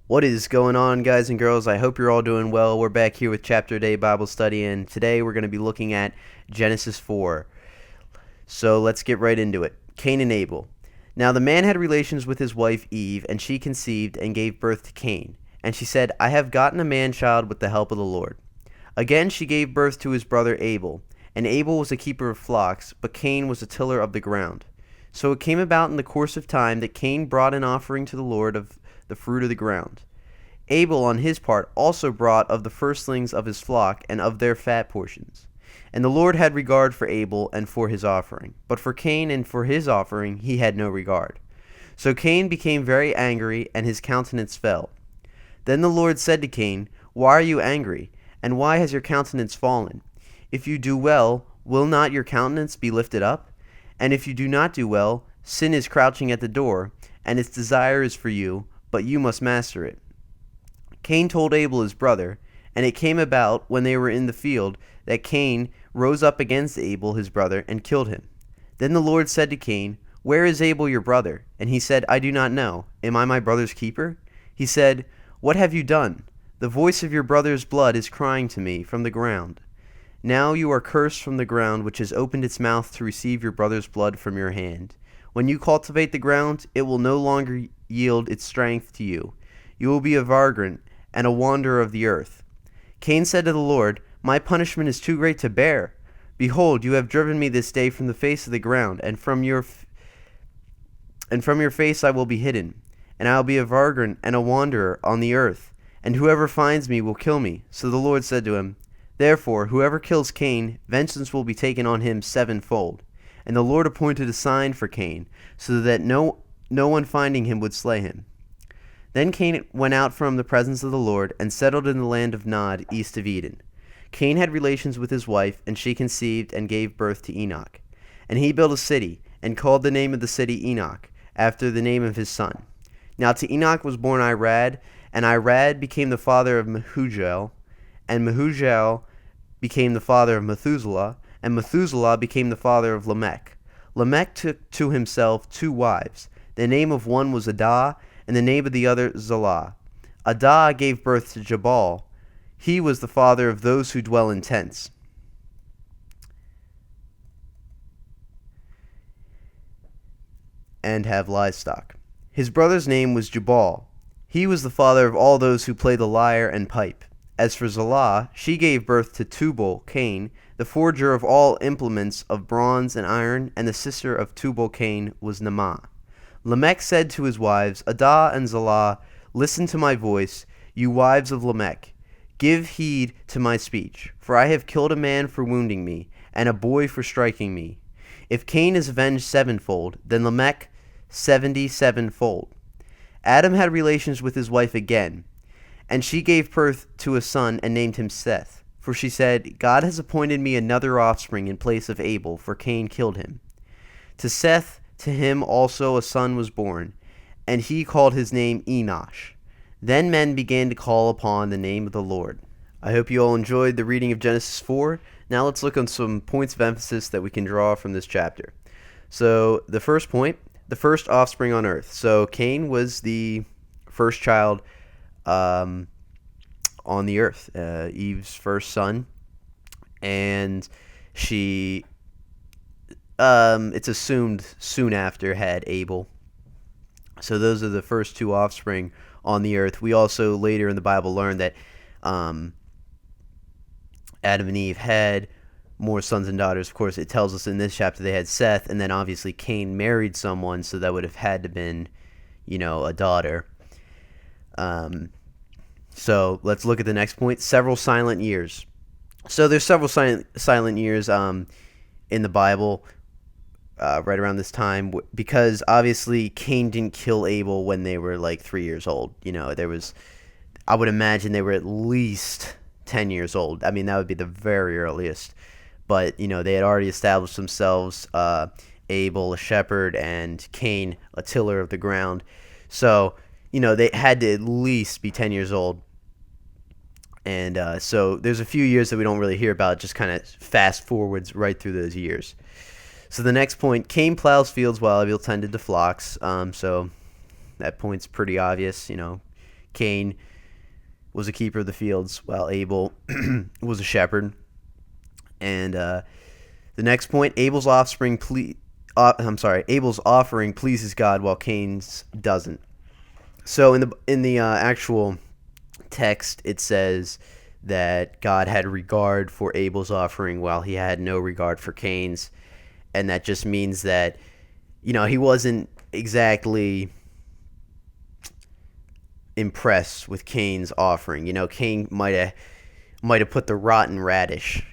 What is going on, guys and girls? I hope you're all doing well. We're back here with Chapter a Day Bible Study, and today we're going to be looking at Genesis 4. So let's get right into it. Cain and Abel. Now the man had relations with his wife Eve, and she conceived and gave birth to Cain. And she said, I have gotten a man-child with the help of the Lord. Again she gave birth to his brother Abel. And Abel was a keeper of flocks, but Cain was a tiller of the ground. So it came about in the course of time that Cain brought an offering to the Lord of the fruit of the ground. Abel on his part also brought of the firstlings of his flock and of their fat portions. And the Lord had regard for Abel and for his offering, but for Cain and for his offering he had no regard. So Cain became very angry, and his countenance fell. Then the Lord said to Cain, Why are you angry, and why has your countenance fallen? If you do well, will not your countenance be lifted up? And if you do not do well, sin is crouching at the door, and its desire is for you, but you must master it. Cain told Abel his brother, and it came about, when they were in the field, that Cain rose up against Abel his brother, and killed him. Then the Lord said to Cain, Where is Abel your brother? And he said, I do not know. Am I my brother's keeper? He said, What have you done? The voice of your brother's blood is crying to me from the ground. Now you are cursed from the ground, which has opened its mouth to receive your brother's blood from your hand. When you cultivate the ground, it will no longer yield its strength to you. You will be a vagrant and a wanderer of the earth. Cain said to the Lord, My punishment is too great to bear. Behold, you have driven me this day from the face of the ground, and from your face I will be hidden, and I will be a vagrant and a wanderer on the earth, and whoever finds me will kill me. So the Lord said to him, Therefore, whoever kills Cain, vengeance will be taken on him sevenfold. And the Lord appointed a sign for Cain, so that no one finding him would slay him. Then Cain went out from the presence of the Lord, and settled in the land of Nod, east of Eden. Cain had relations with his wife, and she conceived and gave birth to Enoch. And he built a city, and called the name of the city Enoch, after the name of his son. Now to Enoch was born Irad, and Irad became the father of Mehujael, and Mehujael became the father of Methuselah, and Methuselah became the father of Lamech. Lamech took to himself two wives. The name of one was Adah, and the name of the other Zillah. Adah gave birth to Jabal. He was the father of those who dwell in tents. And have livestock. His brother's name was Jubal. He was the father of all those who play the lyre and pipe. As for Zillah, she gave birth to Tubal-Cain, the forger of all implements of bronze and iron, and the sister of Tubal-Cain was Naamah. Lamech said to his wives, Adah and Zillah, Listen to my voice, you wives of Lamech. Give heed to my speech, for I have killed a man for wounding me, and a boy for striking me. If Cain is avenged sevenfold, then Lamech 77-fold. Adam had relations with his wife again, and she gave birth to a son and named him Seth. For she said, God has appointed me another offspring in place of Abel, for Cain killed him. To Seth, to him also a son was born, and he called his name Enosh. Then men began to call upon the name of the Lord. I hope you all enjoyed the reading of Genesis 4. Now let's look on some points of emphasis that we can draw from this chapter. So the first point, the first offspring on earth. So Cain was the first child on the earth, Eve's first son, and she it's assumed soon after had Abel. So those are the first two offspring on the earth. We also later in the Bible learn that Adam and Eve had more sons and daughters. Of course, it tells us in this chapter they had Seth, and then obviously Cain married someone, so that would have had to been, a daughter. So let's look at the next point. Several silent years. So there's several silent years in the Bible right around this time, because obviously Cain didn't kill Abel when they were like 3 years old. I would imagine they were at least 10 years old. I mean, that would be the very earliest. But, they had already established themselves, Abel, a shepherd, and Cain, a tiller of the ground. So, they had to at least be 10 years old. And so there's a few years that we don't really hear about, just kind of fast forwards right through those years. So the next point, Cain plows fields while Abel tended to flocks. So that point's pretty obvious. Cain was a keeper of the fields, while Abel was a shepherd. And the next point, Abel's offering pleases God, while Cain's doesn't. So in the actual text, it says that God had regard for Abel's offering while he had no regard for Cain's, and that just means that, he wasn't exactly impressed with Cain's offering. Cain might have put the rotten radish,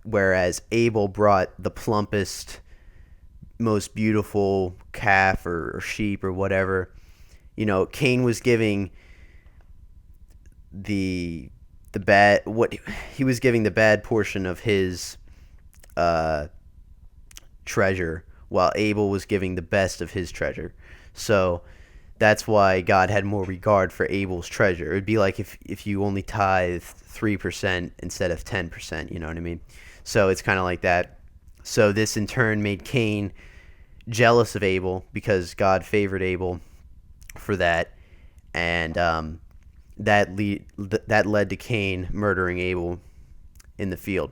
whereas Abel brought the plumpest, most beautiful calf or sheep or whatever. Cain was giving the bad portion of his treasure, while Abel was giving the best of his treasure. So that's why God had more regard for Abel's treasure. It would be like if you only tithe 3% instead of 10%, you know what I mean? So it's kind of like that. So this in turn made Cain jealous of Abel, because God favored Abel for that, and that led to Cain murdering Abel in the field.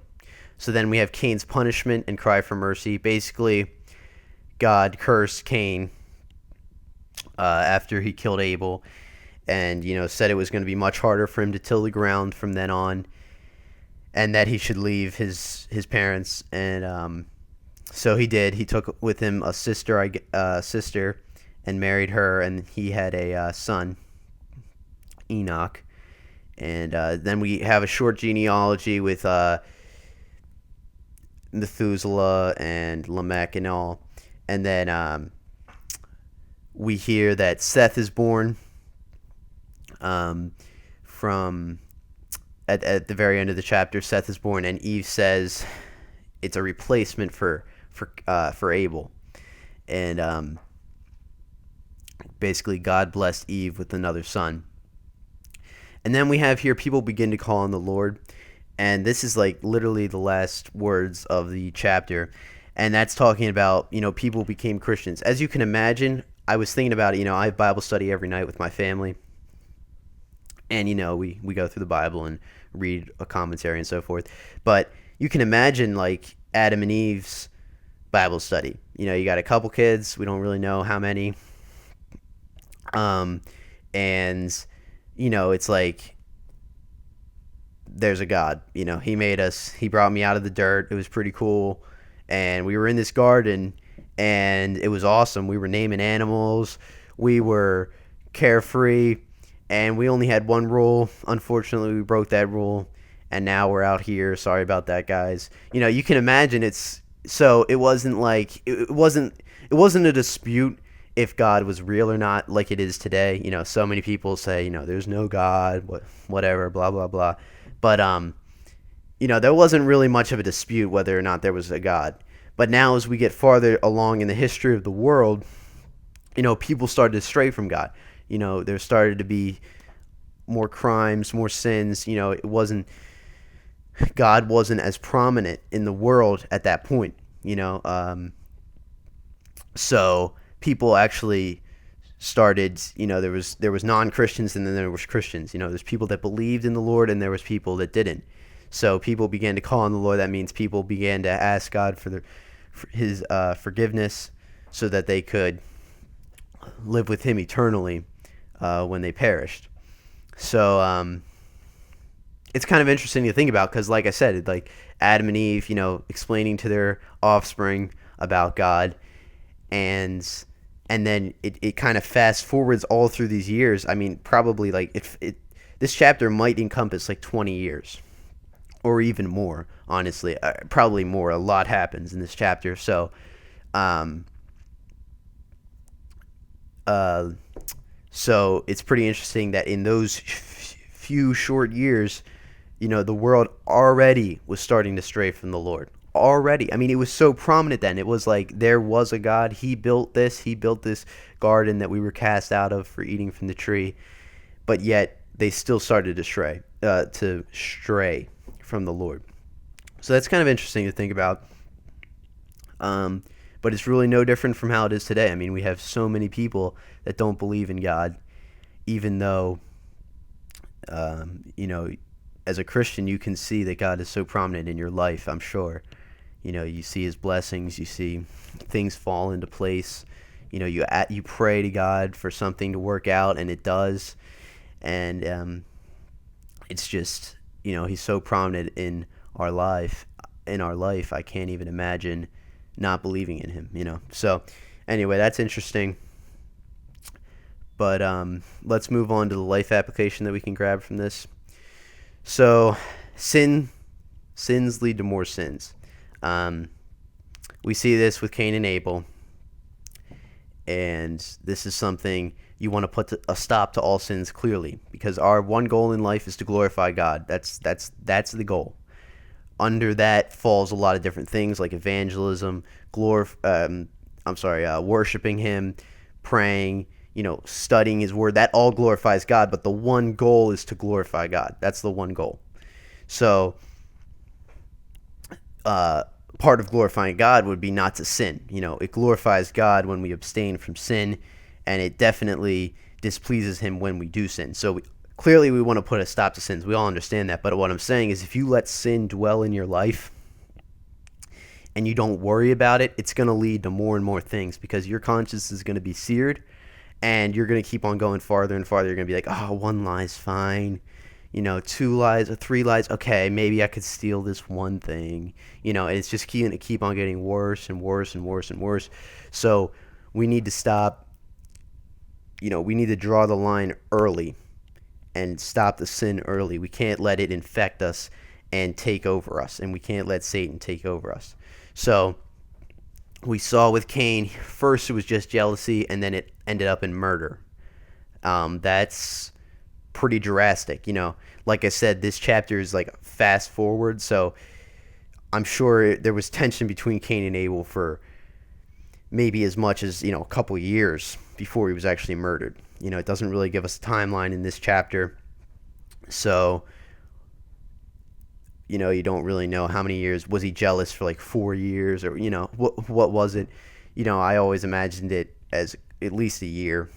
So then we have Cain's punishment and cry for mercy. Basically, God cursed Cain after he killed Abel, and said it was going to be much harder for him to till the ground from then on, and that he should leave his parents. And so he did. He took with him a sister, and married her, and he had a son, Enoch. And then we have a short genealogy with Methuselah and Lamech and all. And then we hear that Seth is born from at the very end of the chapter. Seth is born, and Eve says it's a replacement for Abel. And basically God blessed Eve with another son. And then we have here people begin to call on the Lord. And this is like literally the last words of the chapter. And that's talking about, people became Christians. As you can imagine, I was thinking about it, I have Bible study every night with my family. And, we go through the Bible and read a commentary and so forth. But you can imagine, like, Adam and Eve's Bible study. You got a couple kids. We don't really know how many. And, it's like, there's a God. He made us. He brought me out of the dirt. It was pretty cool. And we were in this garden, and it was awesome. We were naming animals. We were carefree, and we only had one rule. Unfortunately, we broke that rule, and now we're out here. Sorry about that, guys. You can imagine it wasn't like it wasn't a dispute if God was real or not, like it is today. So many people say, there's no God, whatever, blah blah blah. But there wasn't really much of a dispute whether or not there was a God. But now, as we get farther along in the history of the world, people started to stray from God. There started to be more crimes, more sins. God wasn't as prominent in the world at that point. So people actually started, there was non-Christians, and then there was Christians. There's people that believed in the Lord, and there was people that didn't. So people began to call on the Lord. That means people began to ask God for his forgiveness, so that they could live with him eternally when they perished. So it's kind of interesting to think about, because like I said, like Adam and Eve, explaining to their offspring about God, and then it kind of fast forwards all through these years. I mean, probably like this chapter might encompass like 20 years. Or even more, honestly. Probably more. A lot happens in this chapter. So, so it's pretty interesting that in those few short years, the world already was starting to stray from the Lord. Already. I mean, it was so prominent then. It was like there was a God. He built this garden that we were cast out of for eating from the tree. But yet they still started to stray from the Lord. So that's kind of interesting to think about. But it's really no different from how it is today. I mean, we have so many people that don't believe in God, even though, you know, as a Christian, you can see that God is so prominent in your life, I'm sure. You know, you see his blessings, you see things fall into place. You know, you pray to God for something to work out, and it does. And it's just, you know, he's so prominent in our life. I can't even imagine not believing in him, you know. So anyway, that's interesting. But let's move on to the life application that we can grab from this. So sins lead to more sins. We see this with Cain and Abel, and this is something you want to put a stop to all sins clearly, because our one goal in life is to glorify God. That's the goal. Under that falls a lot of different things like evangelism, worshiping him, praying, you know, studying his word. That all glorifies God, but the one goal is to glorify God. That's the one goal. So part of glorifying God would be not to sin. You know, it glorifies God when we abstain from sin, and it definitely displeases him when we do sin. So clearly we want to put a stop to sins. We all understand that. But what I'm saying is, if you let sin dwell in your life and you don't worry about it, it's going to lead to more and more things, because your conscience is going to be seared, and you're going to keep on going farther and farther. You're going to be like, oh, one lie's fine. You know, 2 lies or 3 lies, okay, maybe I could steal this one thing. You know, and it's just going to keep on getting worse and worse and worse and worse. So we need to stop. You know, we need to draw the line early and stop the sin early. We can't let it infect us and take over us, and we can't let Satan take over us. So we saw with Cain, first it was just jealousy, and then it ended up in murder. That's pretty drastic. You know, like I said, this chapter is like fast forward, so I'm sure there was tension between Cain and Abel for maybe as much as, you know, a couple of years before he was actually murdered. You know, it doesn't really give us a timeline in this chapter, so, you know, you don't really know how many years. Was he jealous for like 4 years, or, you know, what was it? You know, I always imagined it as at least a year.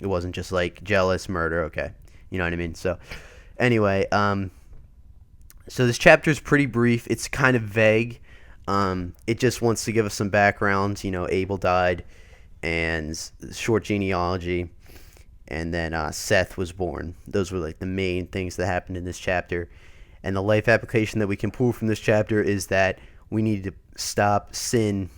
It wasn't just like jealous, murder, okay. You know what I mean? So anyway, so this chapter is pretty brief. It's kind of vague. It just wants to give us some background. You know, Abel died, and short genealogy, and then Seth was born. Those were like the main things that happened in this chapter. And the life application that we can pull from this chapter is that we need to stop sin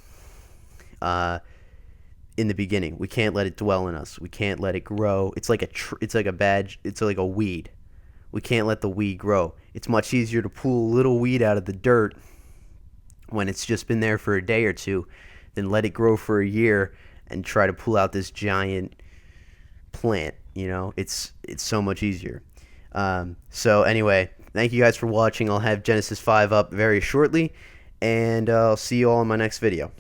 in the beginning. We can't let it dwell in us. We can't let it grow. It's like a weed. We can't let the weed grow. It's much easier to pull a little weed out of the dirt when it's just been there for a day or two than let it grow for a year and try to pull out this giant plant. You know, it's so much easier. So anyway, thank you guys for watching. I'll have Genesis 5 up very shortly, and I'll see you all in my next video.